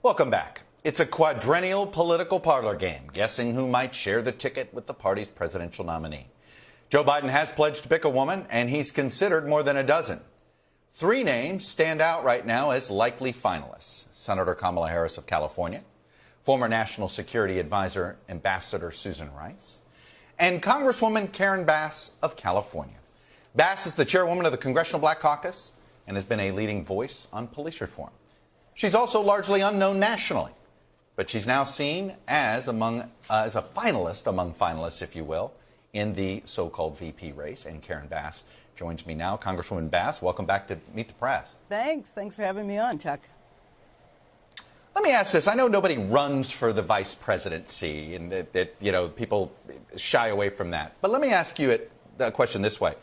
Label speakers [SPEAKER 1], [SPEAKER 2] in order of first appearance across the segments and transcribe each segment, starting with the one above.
[SPEAKER 1] Welcome back. It's a quadrennial political parlor game, guessing who might share the ticket with the party's presidential nominee. Joe Biden has pledged to pick a woman, and he's considered more than a dozen. 3 names stand out right now as likely finalists: Senator Kamala Harris of California, former National Security Advisor Ambassador Susan Rice, and Congresswoman Karen Bass of California. Bass is the chairwoman of the Congressional Black Caucus and has been a leading voice on police reform. She's also largely unknown nationally, but she's now seen as a finalist among finalists, if you will, in the so-called VP race. And Karen Bass joins me now. Congresswoman Bass, welcome back to Meet the Press.
[SPEAKER 2] Thanks for having me on, Chuck.
[SPEAKER 1] Let me ask this. I know nobody runs for the vice presidency, and that people shy away from that. But let me ask you the question this way.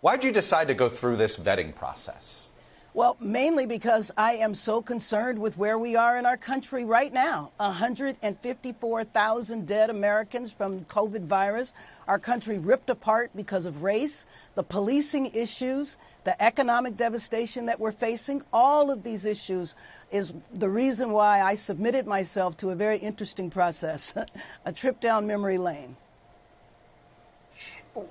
[SPEAKER 1] Why'd you decide to go through this vetting process?
[SPEAKER 2] Well, mainly because I am so concerned with where we are in our country right now. 154,000 dead Americans from COVID virus. Our country ripped apart because of race, the policing issues, the economic devastation that we're facing. All of these issues is the reason why I submitted myself to a very interesting process, a trip down memory lane.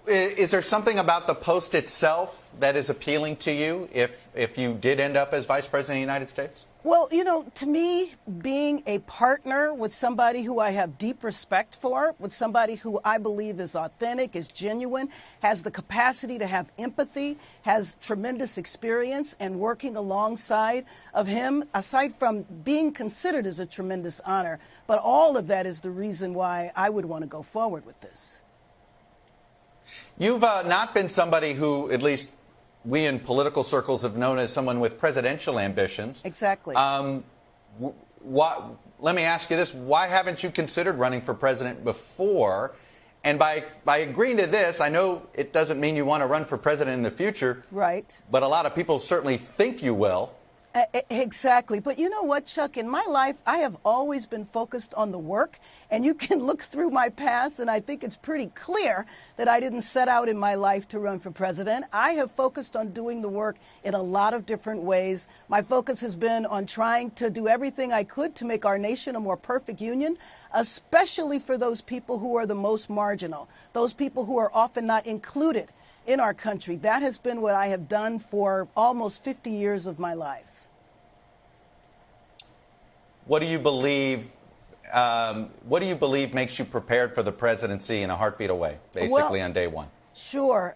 [SPEAKER 1] Is there something about the post itself that is appealing to you if you did end up as Vice President of the United States?
[SPEAKER 2] Well, to me, being a partner with somebody who I have deep respect for, with somebody who I believe is authentic, is genuine, has the capacity to have empathy, has tremendous experience, and working alongside of him, aside from being considered as a tremendous honor, but all of that is the reason why I would want to go forward with this.
[SPEAKER 1] You've not been somebody who, at least we in political circles, have known as someone with presidential ambitions.
[SPEAKER 2] Exactly.
[SPEAKER 1] Let me ask you this. Why haven't you considered running for president before? And by agreeing to this, I know it doesn't mean you want to run for president in the future.
[SPEAKER 2] Right.
[SPEAKER 1] But a lot of people certainly think you will.
[SPEAKER 2] Exactly. But you know what, Chuck? In my life, I have always been focused on the work. And you can look through my past, and I think it's pretty clear that I didn't set out in my life to run for president. I have focused on doing the work in a lot of different ways. My focus has been on trying to do everything I could to make our nation a more perfect union, especially for those people who are the most marginal, those people who are often not included in our country. That has been what I have done for almost 50 years of my life.
[SPEAKER 1] What do you believe makes you prepared for the presidency in a heartbeat away, basically on day one?
[SPEAKER 2] Sure.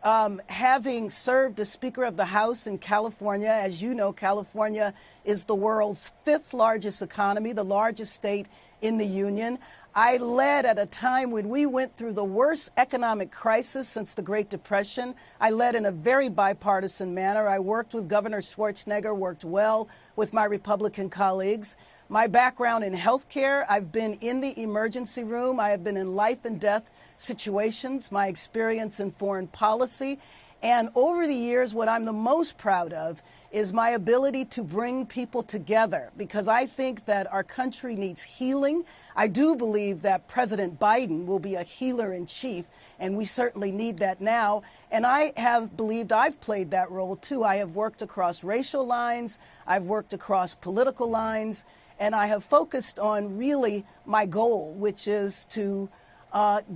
[SPEAKER 2] Having served as Speaker of the House in California, as you know, California is the world's 5th largest economy, the largest state in the union. I led at a time when we went through the worst economic crisis since the Great Depression. I led in a very bipartisan manner. I worked with Governor Schwarzenegger, worked well with my Republican colleagues. My background in healthcare, I've been in the emergency room. I have been in life and death situations, my experience in foreign policy. And over the years, what I'm the most proud of is my ability to bring people together, because I think that our country needs healing. I do believe that President Biden will be a healer in chief, and we certainly need that now. And I have believed I've played that role, too. I have worked across racial lines. I've worked across political lines. And I have focused on really my goal, which is to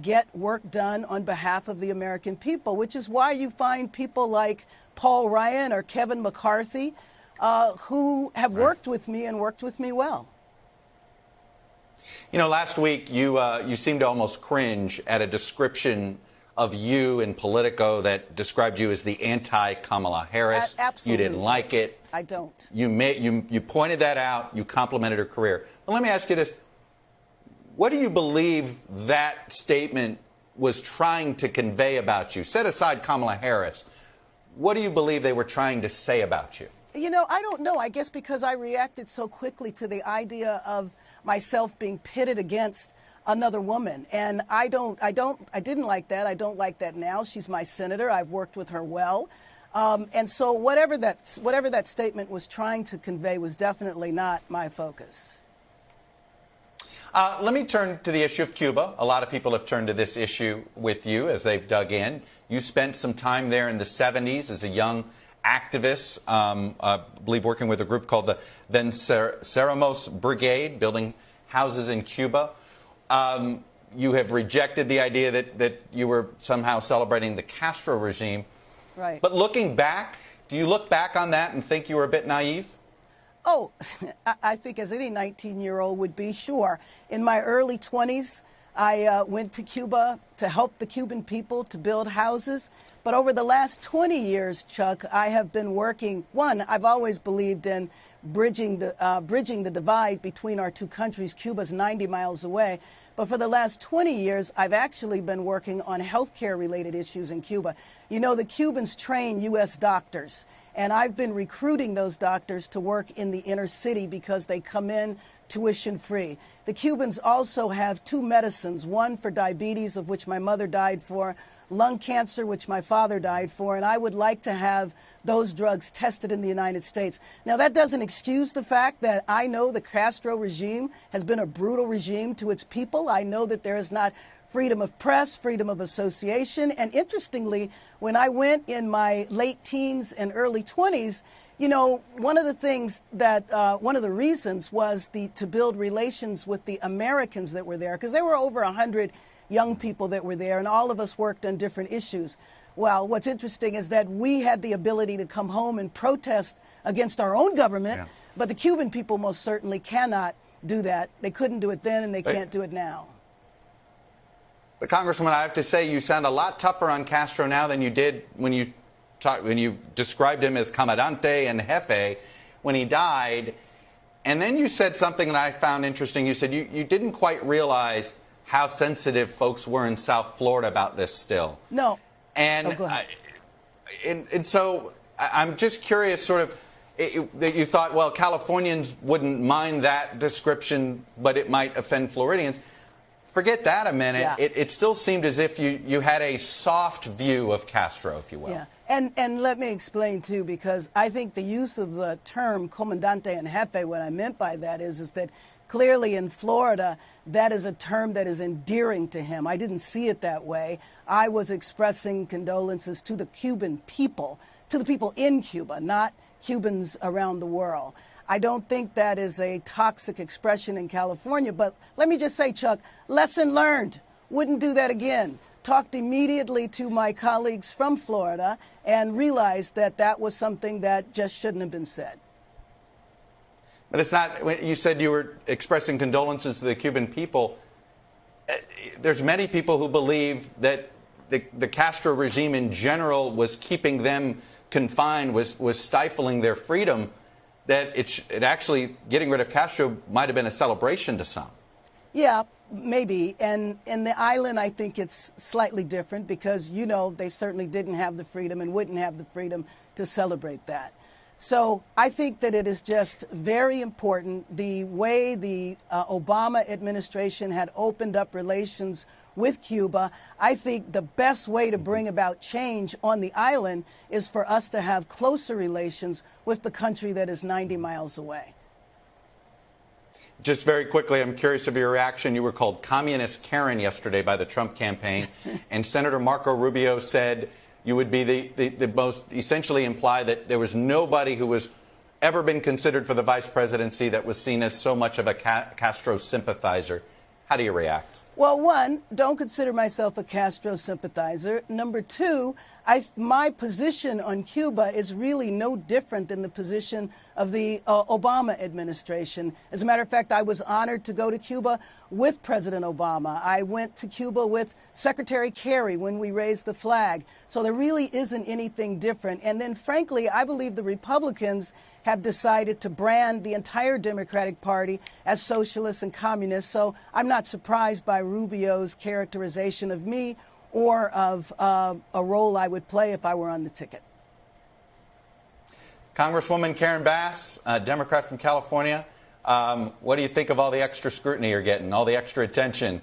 [SPEAKER 2] get work done on behalf of the American people, which is why you find people like Paul Ryan or Kevin McCarthy who have worked with me and worked with me well.
[SPEAKER 1] You know, last week you seemed to almost cringe at a description of you in Politico that described you as the anti-Kamala Harris.
[SPEAKER 2] Absolutely.
[SPEAKER 1] You didn't like it.
[SPEAKER 2] I don't.
[SPEAKER 1] You pointed that out. You complimented her career. But let me ask you this. What do you believe that statement was trying to convey about you? Set aside Kamala Harris. What do you believe they were trying to say about you?
[SPEAKER 2] You know, I don't know. I guess because I reacted so quickly to the idea of myself being pitted against another woman. And I didn't like that. I don't like that now. She's my senator. I've worked with her well. And so whatever that statement was trying to convey was definitely not my focus.
[SPEAKER 1] Let me turn to the issue of Cuba. A lot of people have turned to this issue with you as they've dug in. You spent some time there in the 70s as a young activists, I believe working with a group called the Venceremos Brigade, building houses in Cuba. You have rejected the idea that you were somehow celebrating the Castro regime.
[SPEAKER 2] Right.
[SPEAKER 1] But looking back, do you look back on that and think you were a bit naive?
[SPEAKER 2] Oh, I think as any 19-year-old would be, sure. In my early 20s, I went to Cuba to help the Cuban people to build houses. But over the last 20 years, Chuck, I have been working. One, I've always believed in bridging the divide between our two countries. Cuba's 90 miles away. But for the last 20 years, I've actually been working on healthcare-related issues in Cuba. You know, the Cubans train U.S. doctors, and I've been recruiting those doctors to work in the inner city because they come in tuition-free. The Cubans also have two medicines, one for diabetes, of which my mother died for, lung cancer, which my father died for, and I would like to have those drugs tested in the United States. Now, that doesn't excuse the fact that I know the Castro regime has been a brutal regime to its people. I know that there is not freedom of press, freedom of association. And interestingly, when I went in my late teens and early 20s, you know, one of the things that, one of the reasons was to build relations with the Americans that were there, because there were over 100 young people that were there, and all of us worked on different issues. Well, what's interesting is that we had the ability to come home and protest against our own government, but the Cuban people most certainly cannot do that. They couldn't do it then, and they can't do it now.
[SPEAKER 1] But Congresswoman, I have to say you sound a lot tougher on Castro now than you did when you described him as comandante and jefe when he died. And then you said something that I found interesting. You said you didn't quite realize how sensitive folks were in South Florida about this still.
[SPEAKER 2] No.
[SPEAKER 1] And,
[SPEAKER 2] go ahead.
[SPEAKER 1] And so I'm just curious, sort of, that you thought, well, Californians wouldn't mind that description, but it might offend Floridians. Forget that a minute.
[SPEAKER 2] Yeah.
[SPEAKER 1] It still seemed as if you had a soft view of Castro, if you will.
[SPEAKER 2] Yeah. And let me explain, too, because I think the use of the term comandante and jefe, what I meant by that is that clearly in Florida, that is a term that is endearing to him. I didn't see it that way. I was expressing condolences to the Cuban people, to the people in Cuba, not Cubans around the world. I don't think that is a toxic expression in California, but let me just say, Chuck, lesson learned. Wouldn't do that again. Talked immediately to my colleagues from Florida and realized that that was something that just shouldn't have been said.
[SPEAKER 1] But it's not, you said you were expressing condolences to the Cuban people. There's many people who believe that the Castro regime in general was keeping them confined, was stifling their freedom, that it actually, getting rid of Castro might have been a celebration to some.
[SPEAKER 2] Yeah, maybe. And in the island, I think it's slightly different because, you know, they certainly didn't have the freedom and wouldn't have the freedom to celebrate that. So I think that it is just very important the way the Obama administration had opened up relations with Cuba. I think the best way to bring about change on the island is for us to have closer relations with the country that is 90 miles away.
[SPEAKER 1] Just very quickly, I'm curious of your reaction. You were called Communist Karen yesterday by the Trump campaign, and Senator Marco Rubio said you would be the most, essentially imply that there was nobody who was ever been considered for the vice presidency that was seen as so much of a Castro sympathizer. How do you react?
[SPEAKER 2] Well, one, don't consider myself a Castro sympathizer. Number two, my position on Cuba is really no different than the position of the Obama administration. As a matter of fact, I was honored to go to Cuba with President Obama. I went to Cuba with Secretary Kerry when we raised the flag. So there really isn't anything different. And then, frankly, I believe the Republicans have decided to brand the entire Democratic Party as socialists and communists. So I'm not surprised by Rubio's characterization of me or of a role I would play if I were on the ticket. Congresswoman
[SPEAKER 1] Karen Bass, a Democrat from California, what do you think of all the extra scrutiny you're getting, all the extra attention?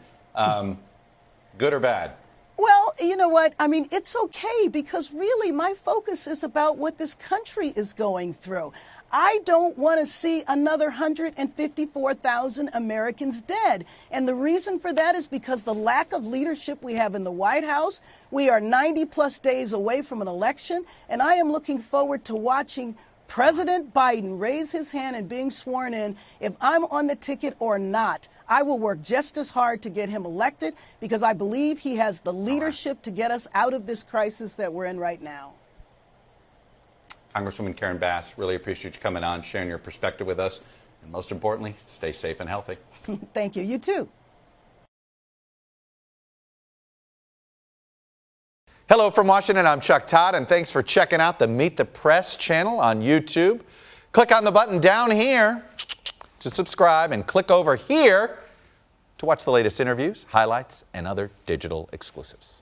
[SPEAKER 1] Good or bad?
[SPEAKER 2] Well, you know what? I mean, it's okay because really my focus is about what this country is going through. I don't want to see another 154,000 Americans dead. And the reason for that is because the lack of leadership we have in the White House. We are 90 plus days away from an election, and I am looking forward to watching President Biden raise his hand and being sworn in. If I'm on the ticket or not, I will work just as hard to get him elected because I believe he has the leadership to get us out of this crisis that we're in right now.
[SPEAKER 1] Congresswoman Karen Bass, really appreciate you coming on, sharing your perspective with us, and most importantly, stay safe and healthy.
[SPEAKER 2] Thank you. You too.
[SPEAKER 1] Hello from Washington, I'm Chuck Todd, and thanks for checking out the Meet the Press channel on YouTube. Click on the button down here to subscribe and click over here to watch the latest interviews, highlights, and other digital exclusives.